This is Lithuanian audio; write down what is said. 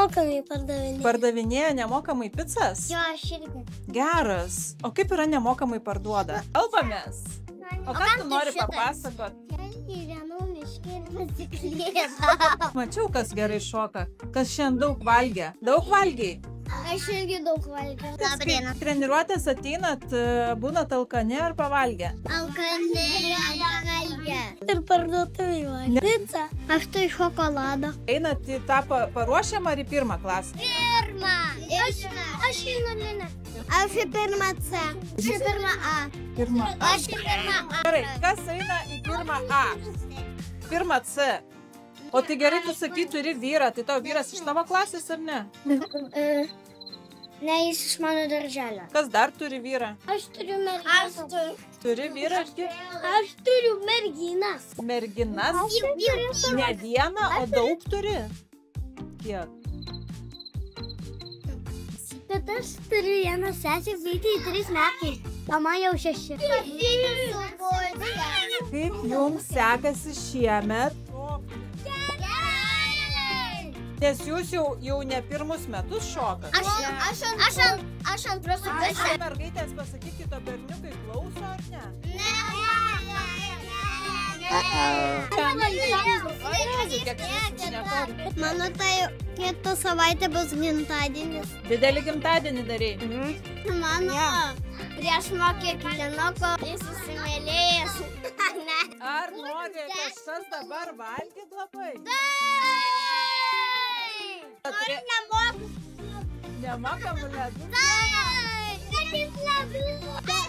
Nemokamai pardavinėja. Pardavinėja nemokamai pizzas? Jo, aš irgi. Geras. O kaip yra nemokamai parduoda? Kalbamės. O ką tu nori papasakot? Gyvenau miške ir pasiklėdau. Mačiau, kas gerai šoka. Kas šiandien daug valgė. Daug valgiai? Aš irgi daug valgiau. Labą dieną. Treniruotės ateinat, būnat alkani ar pavalgę? Alkani valgė. Ir parduotuvai valgė. Pica. Aš tai šokolado. Einat į tą paruošiamą ar į pirmą klasę? Pirmą. Aš į nulinę. Aš į pirmą C. Aš į pirmą A. Pirmą A. Aš į pirmą A. Gerai, kas eina į pirmą A? Pirmą C. O tai gerai, tu sakai, turi vyrą. Tai tavo vyras iš tavo klasės ar ne? Ne, jis iš mano darželio. Kas dar turi vyrą? Aš turiu merginą. Turi vyrą? Aš turiu merginas. Merginas? Ne vieną, o daug turi? Kiek? Bet aš turiu vieną sesę, vaikai 3 metai. Mama jau 6. Kaip jums sekasi šiemet? Nes jūs jau ne pirmus metus šokat. Aš antrus su pusė. Mergaitės, pasakykite, berniukai klauso ar ne? Mano tai kitą savaitę bus gimtadienis. Didelį gimtadienį darei? Mano prieš mokyklinuko jis įsimylėjęs. Ar nori kažkas dabar valgyt labai? Nori nemokamų. Nemokamų ledų? Taip! Kad jis labiau.